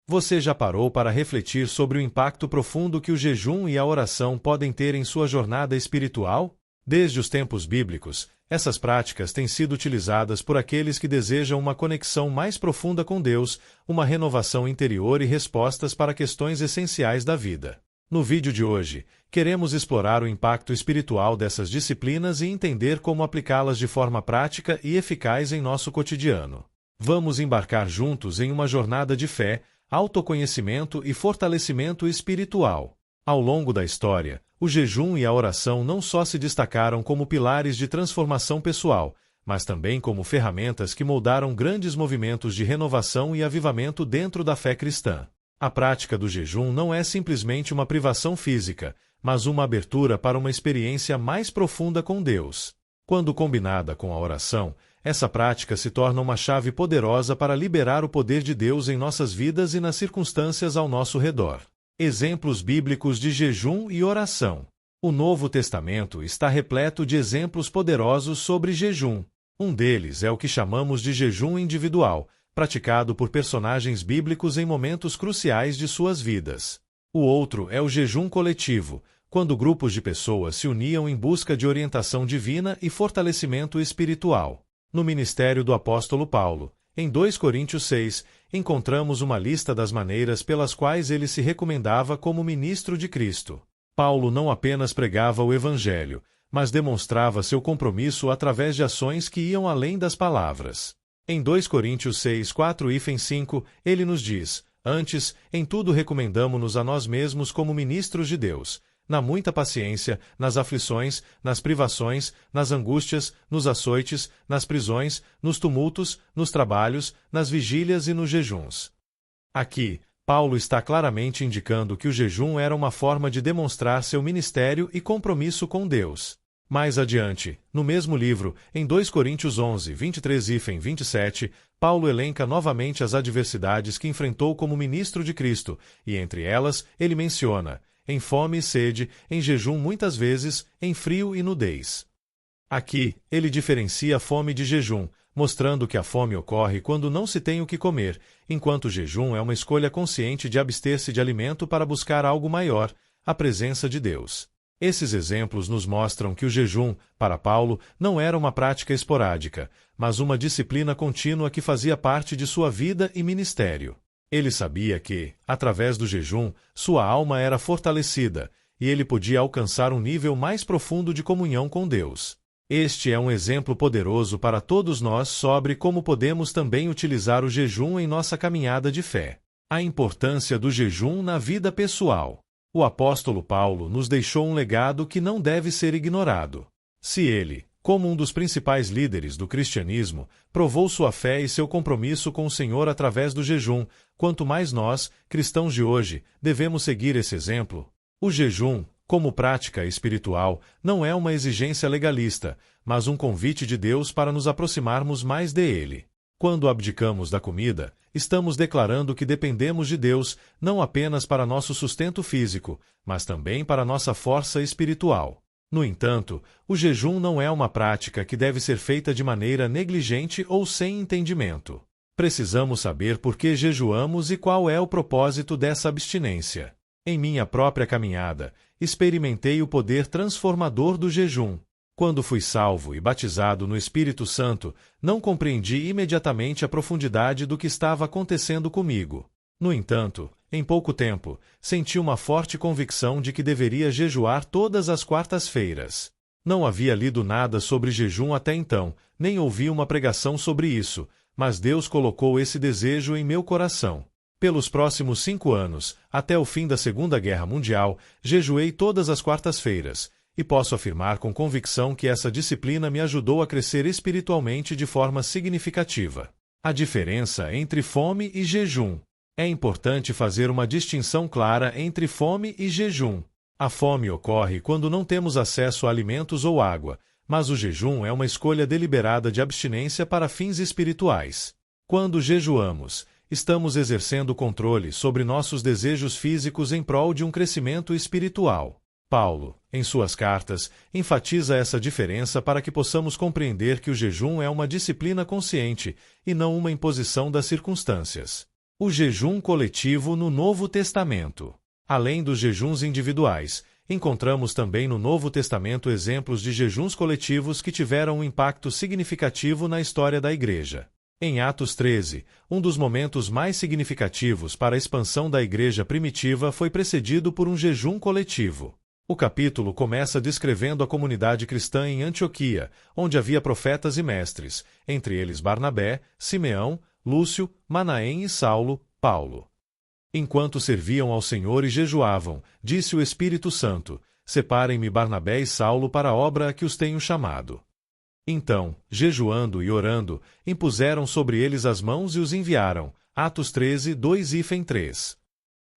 Você já parou para refletir sobre o impacto profundo que o jejum e a oração podem ter em sua jornada espiritual? Desde os tempos bíblicos, essas práticas têm sido utilizadas por aqueles que desejam uma conexão mais profunda com Deus, uma renovação interior e respostas para questões essenciais da vida. No vídeo de hoje, queremos explorar o impacto espiritual dessas disciplinas e entender como aplicá-las de forma prática e eficaz em nosso cotidiano. Vamos embarcar juntos em uma jornada de fé, autoconhecimento e fortalecimento espiritual. Ao longo da história, o jejum e a oração não só se destacaram como pilares de transformação pessoal, mas também como ferramentas que moldaram grandes movimentos de renovação e avivamento dentro da fé cristã. A prática do jejum não é simplesmente uma privação física, mas uma abertura para uma experiência mais profunda com Deus. Quando combinada com a oração, essa prática se torna uma chave poderosa para liberar o poder de Deus em nossas vidas e nas circunstâncias ao nosso redor. Exemplos bíblicos de jejum e oração. O Novo Testamento está repleto de exemplos poderosos sobre jejum. Um deles é o que chamamos de jejum individual, praticado por personagens bíblicos em momentos cruciais de suas vidas. O outro é o jejum coletivo, quando grupos de pessoas se uniam em busca de orientação divina e fortalecimento espiritual. No ministério do apóstolo Paulo, em 2 Coríntios 6, encontramos uma lista das maneiras pelas quais ele se recomendava como ministro de Cristo. Paulo não apenas pregava o Evangelho, mas demonstrava seu compromisso através de ações que iam além das palavras. Em 2 Coríntios 6, 4 e 5, ele nos diz: Antes, em tudo recomendamo-nos a nós mesmos como ministros de Deus, na muita paciência, nas aflições, nas privações, nas angústias, nos açoites, nas prisões, nos tumultos, nos trabalhos, nas vigílias e nos jejuns. Aqui, Paulo está claramente indicando que o jejum era uma forma de demonstrar seu ministério e compromisso com Deus. Mais adiante, no mesmo livro, em 2 Coríntios 11, 23 e 27, Paulo elenca novamente as adversidades que enfrentou como ministro de Cristo, e entre elas, ele menciona em fome e sede, em jejum muitas vezes, em frio e nudez. Aqui, ele diferencia a fome de jejum, mostrando que a fome ocorre quando não se tem o que comer, enquanto o jejum é uma escolha consciente de abster-se de alimento para buscar algo maior, a presença de Deus. Esses exemplos nos mostram que o jejum, para Paulo, não era uma prática esporádica, mas uma disciplina contínua que fazia parte de sua vida e ministério. Ele sabia que, através do jejum, sua alma era fortalecida, e ele podia alcançar um nível mais profundo de comunhão com Deus. Este é um exemplo poderoso para todos nós sobre como podemos também utilizar o jejum em nossa caminhada de fé. A importância do jejum na vida pessoal. O apóstolo Paulo nos deixou um legado que não deve ser ignorado. Se ele, como um dos principais líderes do cristianismo, provou sua fé e seu compromisso com o Senhor através do jejum, quanto mais nós, cristãos de hoje, devemos seguir esse exemplo. O jejum, como prática espiritual, não é uma exigência legalista, mas um convite de Deus para nos aproximarmos mais dele. Quando abdicamos da comida, estamos declarando que dependemos de Deus não apenas para nosso sustento físico, mas também para nossa força espiritual. No entanto, o jejum não é uma prática que deve ser feita de maneira negligente ou sem entendimento. Precisamos saber por que jejuamos e qual é o propósito dessa abstinência. Em minha própria caminhada, experimentei o poder transformador do jejum. Quando fui salvo e batizado no Espírito Santo, não compreendi imediatamente a profundidade do que estava acontecendo comigo. No entanto, em pouco tempo, senti uma forte convicção de que deveria jejuar todas as quartas-feiras. Não havia lido nada sobre jejum até então, nem ouvi uma pregação sobre isso, mas Deus colocou esse desejo em meu coração. Pelos próximos 5 anos, até o fim da Segunda Guerra Mundial, jejuei todas as quartas-feiras, e posso afirmar com convicção que essa disciplina me ajudou a crescer espiritualmente de forma significativa. A diferença entre fome e jejum. É importante fazer uma distinção clara entre fome e jejum. A fome ocorre quando não temos acesso a alimentos ou água, mas o jejum é uma escolha deliberada de abstinência para fins espirituais. Quando jejuamos, estamos exercendo controle sobre nossos desejos físicos em prol de um crescimento espiritual. Paulo, em suas cartas, enfatiza essa diferença para que possamos compreender que o jejum é uma disciplina consciente e não uma imposição das circunstâncias. O jejum coletivo no Novo Testamento. Além dos jejuns individuais, encontramos também no Novo Testamento exemplos de jejuns coletivos que tiveram um impacto significativo na história da Igreja. Em Atos 13, um dos momentos mais significativos para a expansão da Igreja primitiva foi precedido por um jejum coletivo. O capítulo começa descrevendo a comunidade cristã em Antioquia, onde havia profetas e mestres, entre eles Barnabé, Simeão, Lúcio, Manaém e Saulo, Paulo. Enquanto serviam ao Senhor e jejuavam, disse o Espírito Santo: Separem-me Barnabé e Saulo para a obra a que os tenho chamado. Então, jejuando e orando, impuseram sobre eles as mãos e os enviaram. Atos 13, 2-3.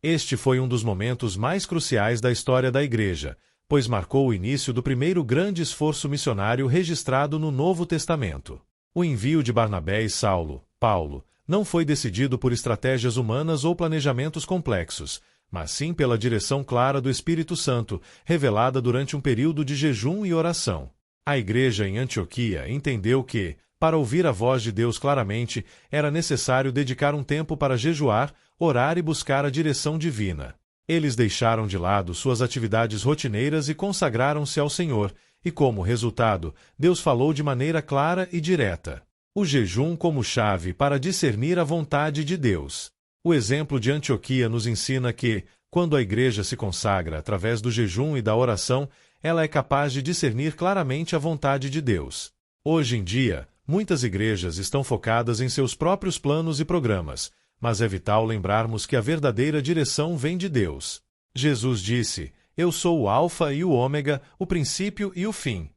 Este foi um dos momentos mais cruciais da história da Igreja, pois marcou o início do primeiro grande esforço missionário registrado no Novo Testamento. O envio de Barnabé e Saulo, Paulo, não foi decidido por estratégias humanas ou planejamentos complexos, mas sim pela direção clara do Espírito Santo, revelada durante um período de jejum e oração. A Igreja em Antioquia entendeu que, para ouvir a voz de Deus claramente, era necessário dedicar um tempo para jejuar, orar e buscar a direção divina. Eles deixaram de lado suas atividades rotineiras e consagraram-se ao Senhor, e como resultado, Deus falou de maneira clara e direta. O jejum como chave para discernir a vontade de Deus. O exemplo de Antioquia nos ensina que, quando a Igreja se consagra através do jejum e da oração, ela é capaz de discernir claramente a vontade de Deus. Hoje em dia, muitas igrejas estão focadas em seus próprios planos e programas, mas é vital lembrarmos que a verdadeira direção vem de Deus. Jesus disse: Eu sou o Alfa e o Ômega, o princípio e o fim.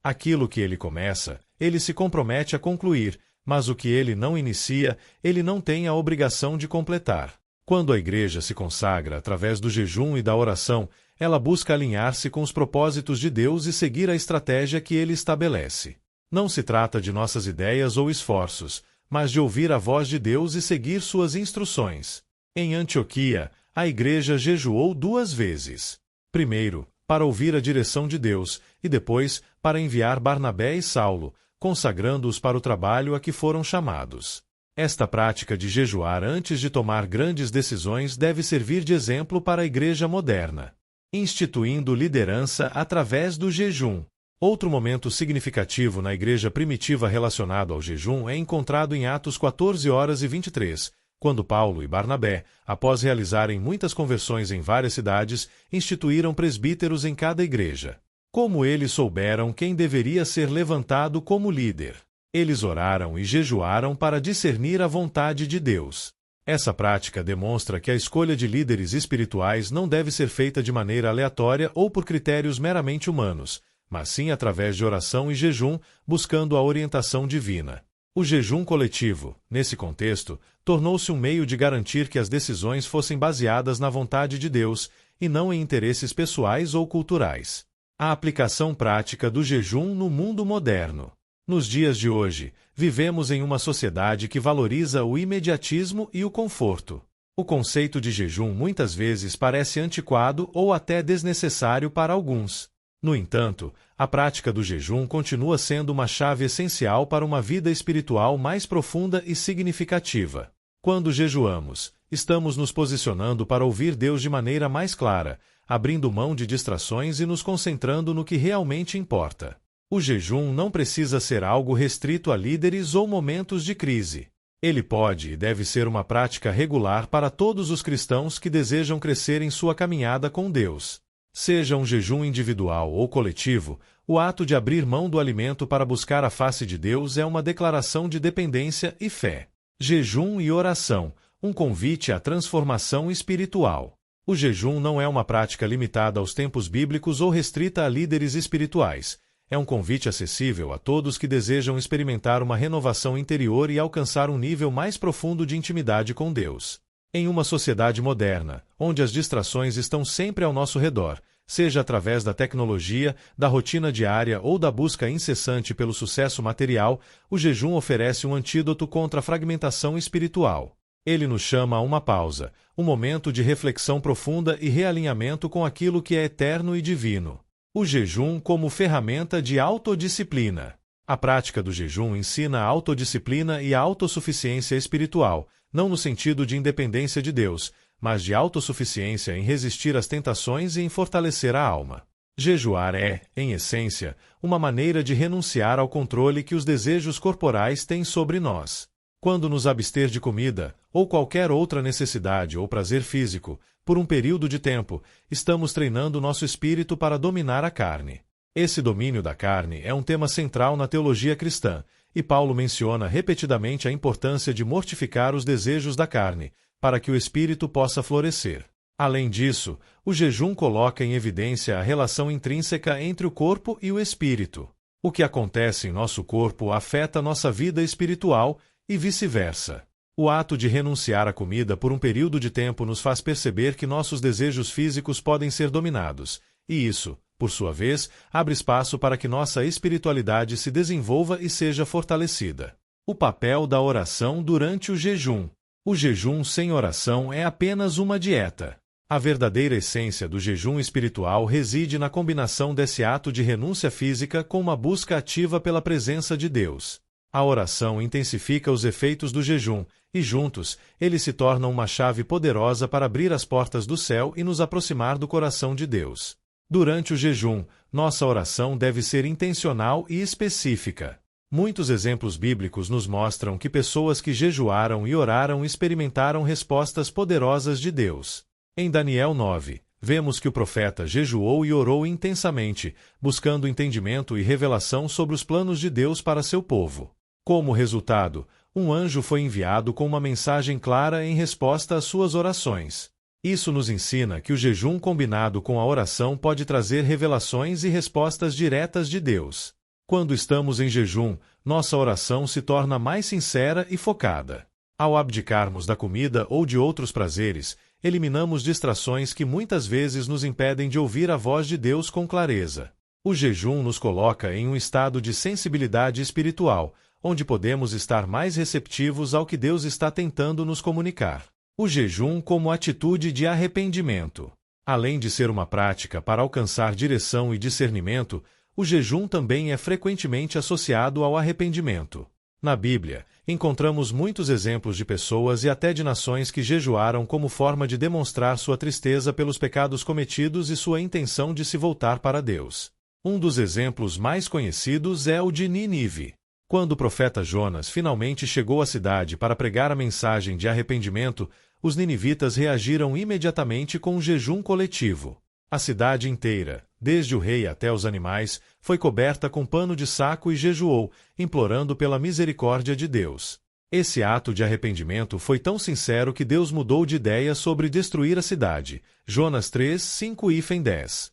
Aquilo que ele começa, ele se compromete a concluir, mas o que ele não inicia, ele não tem a obrigação de completar. Quando a Igreja se consagra através do jejum e da oração, ela busca alinhar-se com os propósitos de Deus e seguir a estratégia que ele estabelece. Não se trata de nossas ideias ou esforços, mas de ouvir a voz de Deus e seguir suas instruções. Em Antioquia, a Igreja jejuou 2 vezes. Primeiro, para ouvir a direção de Deus, e depois, para enviar Barnabé e Saulo, consagrando-os para o trabalho a que foram chamados. Esta prática de jejuar antes de tomar grandes decisões deve servir de exemplo para a Igreja moderna, instituindo liderança através do jejum. Outro momento significativo na Igreja primitiva relacionado ao jejum é encontrado em Atos 14:23, quando Paulo e Barnabé, após realizarem muitas conversões em várias cidades, instituíram presbíteros em cada igreja. Como eles souberam quem deveria ser levantado como líder? Eles oraram e jejuaram para discernir a vontade de Deus. Essa prática demonstra que a escolha de líderes espirituais não deve ser feita de maneira aleatória ou por critérios meramente humanos, mas sim através de oração e jejum, buscando a orientação divina. O jejum coletivo, nesse contexto, tornou-se um meio de garantir que as decisões fossem baseadas na vontade de Deus e não em interesses pessoais ou culturais. A aplicação prática do jejum no mundo moderno. Nos dias de hoje, vivemos em uma sociedade que valoriza o imediatismo e o conforto. O conceito de jejum muitas vezes parece antiquado ou até desnecessário para alguns. No entanto, a prática do jejum continua sendo uma chave essencial para uma vida espiritual mais profunda e significativa. Quando jejuamos, estamos nos posicionando para ouvir Deus de maneira mais clara, abrindo mão de distrações e nos concentrando no que realmente importa. O jejum não precisa ser algo restrito a líderes ou momentos de crise. Ele pode e deve ser uma prática regular para todos os cristãos que desejam crescer em sua caminhada com Deus. Seja um jejum individual ou coletivo, o ato de abrir mão do alimento para buscar a face de Deus é uma declaração de dependência e fé. Jejum e oração, um convite à transformação espiritual. O jejum não é uma prática limitada aos tempos bíblicos ou restrita a líderes espirituais. É um convite acessível a todos que desejam experimentar uma renovação interior e alcançar um nível mais profundo de intimidade com Deus. Em uma sociedade moderna, onde as distrações estão sempre ao nosso redor, seja através da tecnologia, da rotina diária ou da busca incessante pelo sucesso material, o jejum oferece um antídoto contra a fragmentação espiritual. Ele nos chama a uma pausa, um momento de reflexão profunda e realinhamento com aquilo que é eterno e divino. O jejum como ferramenta de autodisciplina. A prática do jejum ensina a autodisciplina e a autossuficiência espiritual, não no sentido de independência de Deus, mas de autossuficiência em resistir às tentações e em fortalecer a alma. Jejuar é, em essência, uma maneira de renunciar ao controle que os desejos corporais têm sobre nós. Quando nos abster de comida, ou qualquer outra necessidade ou prazer físico, por um período de tempo, estamos treinando nosso espírito para dominar a carne. Esse domínio da carne é um tema central na teologia cristã, e Paulo menciona repetidamente a importância de mortificar os desejos da carne, para que o espírito possa florescer. Além disso, o jejum coloca em evidência a relação intrínseca entre o corpo e o espírito. O que acontece em nosso corpo afeta nossa vida espiritual e vice-versa. O ato de renunciar à comida por um período de tempo nos faz perceber que nossos desejos físicos podem ser dominados, e isso, por sua vez, abre espaço para que nossa espiritualidade se desenvolva e seja fortalecida. O papel da oração durante o jejum. O jejum sem oração é apenas uma dieta. A verdadeira essência do jejum espiritual reside na combinação desse ato de renúncia física com uma busca ativa pela presença de Deus. A oração intensifica os efeitos do jejum, e juntos, eles se tornam uma chave poderosa para abrir as portas do céu e nos aproximar do coração de Deus. Durante o jejum, nossa oração deve ser intencional e específica. Muitos exemplos bíblicos nos mostram que pessoas que jejuaram e oraram experimentaram respostas poderosas de Deus. Em Daniel 9, vemos que o profeta jejuou e orou intensamente, buscando entendimento e revelação sobre os planos de Deus para seu povo. Como resultado, um anjo foi enviado com uma mensagem clara em resposta às suas orações. Isso nos ensina que o jejum combinado com a oração pode trazer revelações e respostas diretas de Deus. Quando estamos em jejum, nossa oração se torna mais sincera e focada. Ao abdicarmos da comida ou de outros prazeres, eliminamos distrações que muitas vezes nos impedem de ouvir a voz de Deus com clareza. O jejum nos coloca em um estado de sensibilidade espiritual, onde podemos estar mais receptivos ao que Deus está tentando nos comunicar. O jejum como atitude de arrependimento. Além de ser uma prática para alcançar direção e discernimento, o jejum também é frequentemente associado ao arrependimento. Na Bíblia, encontramos muitos exemplos de pessoas e até de nações que jejuaram como forma de demonstrar sua tristeza pelos pecados cometidos e sua intenção de se voltar para Deus. Um dos exemplos mais conhecidos é o de Nínive. Quando o profeta Jonas finalmente chegou à cidade para pregar a mensagem de arrependimento, os ninivitas reagiram imediatamente com um jejum coletivo. A cidade inteira, desde o rei até os animais, foi coberta com pano de saco e jejuou, implorando pela misericórdia de Deus. Esse ato de arrependimento foi tão sincero que Deus mudou de ideia sobre destruir a cidade. Jonas 3, 5 e 10.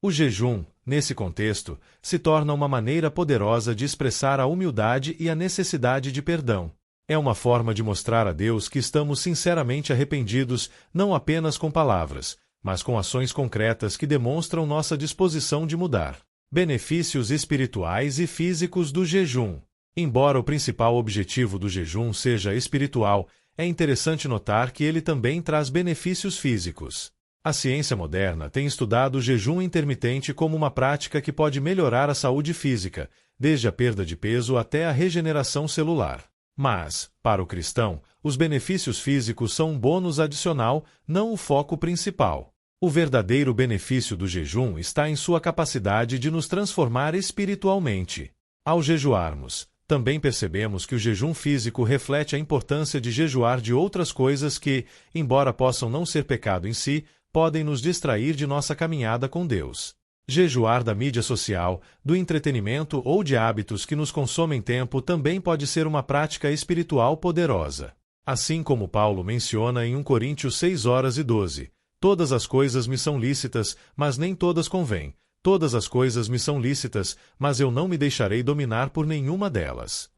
O jejum, nesse contexto, se torna uma maneira poderosa de expressar a humildade e a necessidade de perdão. É uma forma de mostrar a Deus que estamos sinceramente arrependidos, não apenas com palavras, mas com ações concretas que demonstram nossa disposição de mudar. Benefícios espirituais e físicos do jejum. Embora o principal objetivo do jejum seja espiritual, é interessante notar que ele também traz benefícios físicos. A ciência moderna tem estudado o jejum intermitente como uma prática que pode melhorar a saúde física, desde a perda de peso até a regeneração celular. Mas, para o cristão, os benefícios físicos são um bônus adicional, não o foco principal. O verdadeiro benefício do jejum está em sua capacidade de nos transformar espiritualmente. Ao jejuarmos, também percebemos que o jejum físico reflete a importância de jejuar de outras coisas que, embora possam não ser pecado em si, podem nos distrair de nossa caminhada com Deus. Jejuar da mídia social, do entretenimento ou de hábitos que nos consomem tempo também pode ser uma prática espiritual poderosa. Assim como Paulo menciona em 1 Coríntios 6:12, todas as coisas me são lícitas, mas nem todas convêm. Todas as coisas me são lícitas, mas eu não me deixarei dominar por nenhuma delas.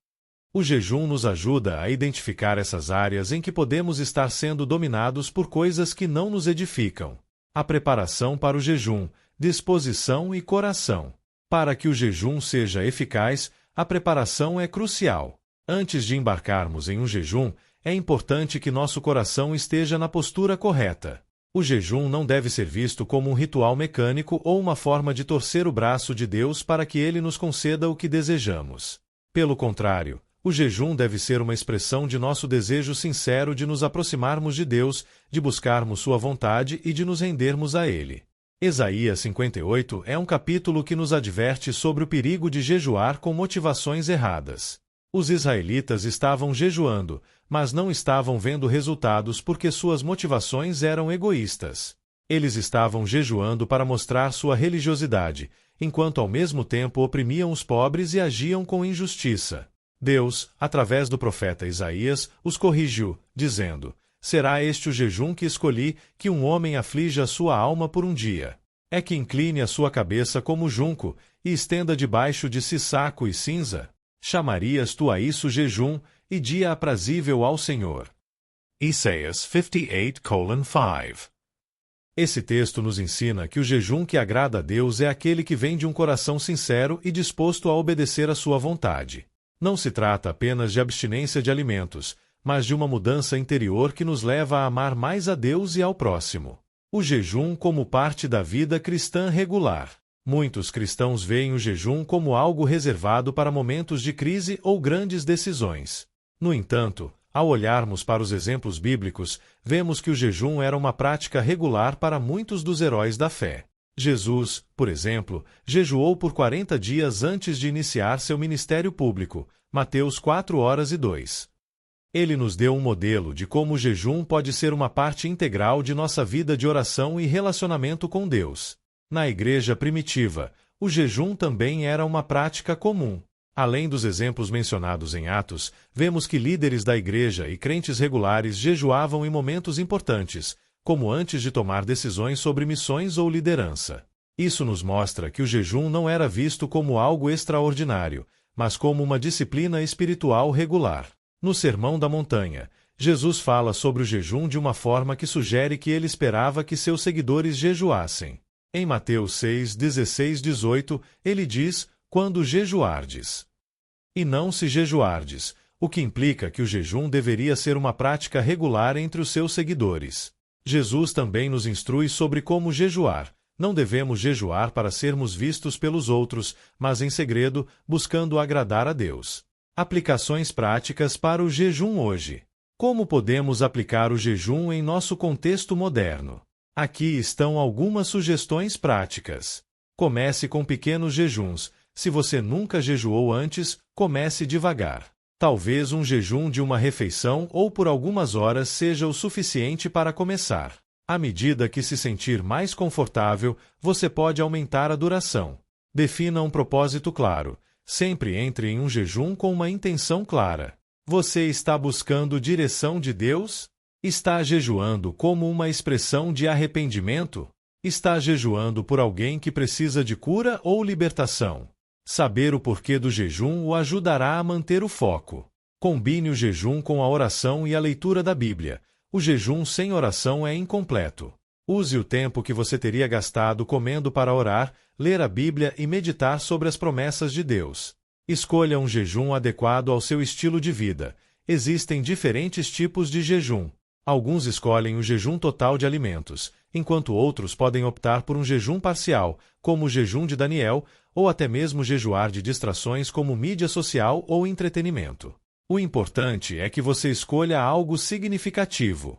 O jejum nos ajuda a identificar essas áreas em que podemos estar sendo dominados por coisas que não nos edificam. A preparação para o jejum, disposição e coração. Para que o jejum seja eficaz, a preparação é crucial. Antes de embarcarmos em um jejum, é importante que nosso coração esteja na postura correta. O jejum não deve ser visto como um ritual mecânico ou uma forma de torcer o braço de Deus para que Ele nos conceda o que desejamos. Pelo contrário, O jejum deve ser uma expressão de nosso desejo sincero de nos aproximarmos de Deus, de buscarmos sua vontade e de nos rendermos a Ele. Isaías 58 é um capítulo que nos adverte sobre o perigo de jejuar com motivações erradas. Os israelitas estavam jejuando, mas não estavam vendo resultados porque suas motivações eram egoístas. Eles estavam jejuando para mostrar sua religiosidade, enquanto ao mesmo tempo oprimiam os pobres e agiam com injustiça. Deus, através do profeta Isaías, os corrigiu, dizendo: será este o jejum que escolhi, que um homem aflija a sua alma por um dia? É que incline a sua cabeça como junco, e estenda debaixo de si saco e cinza? Chamarias tu a isso jejum, e dia aprazível ao Senhor? Isaías 58:5. Esse texto nos ensina que o jejum que agrada a Deus é aquele que vem de um coração sincero e disposto a obedecer à sua vontade. Não se trata apenas de abstinência de alimentos, mas de uma mudança interior que nos leva a amar mais a Deus e ao próximo. O jejum como parte da vida cristã regular. Muitos cristãos veem o jejum como algo reservado para momentos de crise ou grandes decisões. No entanto, ao olharmos para os exemplos bíblicos, vemos que o jejum era uma prática regular para muitos dos heróis da fé. Jesus, por exemplo, jejuou por 40 dias antes de iniciar seu ministério público, Mateus 4:2. Ele nos deu um modelo de como o jejum pode ser uma parte integral de nossa vida de oração e relacionamento com Deus. Na igreja primitiva, o jejum também era uma prática comum. Além dos exemplos mencionados em Atos, vemos que líderes da igreja e crentes regulares jejuavam em momentos importantes, como antes de tomar decisões sobre missões ou liderança. Isso nos mostra que o jejum não era visto como algo extraordinário, mas como uma disciplina espiritual regular. No Sermão da Montanha, Jesus fala sobre o jejum de uma forma que sugere que ele esperava que seus seguidores jejuassem. Em Mateus 6:16-18, ele diz: quando jejuardes. E não se jejuardes, o que implica que o jejum deveria ser uma prática regular entre os seus seguidores. Jesus também nos instrui sobre como jejuar. Não devemos jejuar para sermos vistos pelos outros, mas em segredo, buscando agradar a Deus. Aplicações práticas para o jejum hoje. Como podemos aplicar o jejum em nosso contexto moderno? Aqui estão algumas sugestões práticas. Comece com pequenos jejuns. Se você nunca jejuou antes, comece devagar. Talvez um jejum de uma refeição ou por algumas horas seja o suficiente para começar. À medida que se sentir mais confortável, você pode aumentar a duração. Defina um propósito claro. Sempre entre em um jejum com uma intenção clara. Você está buscando direção de Deus? Está jejuando como uma expressão de arrependimento? Está jejuando por alguém que precisa de cura ou libertação? Saber o porquê do jejum o ajudará a manter o foco. Combine o jejum com a oração e a leitura da Bíblia. O jejum sem oração é incompleto. Use o tempo que você teria gastado comendo para orar, ler a Bíblia e meditar sobre as promessas de Deus. Escolha um jejum adequado ao seu estilo de vida. Existem diferentes tipos de jejum. Alguns escolhem o jejum total de alimentos, enquanto outros podem optar por um jejum parcial, como o jejum de Daniel, ou até mesmo jejuar de distrações como mídia social ou entretenimento. O importante é que você escolha algo significativo.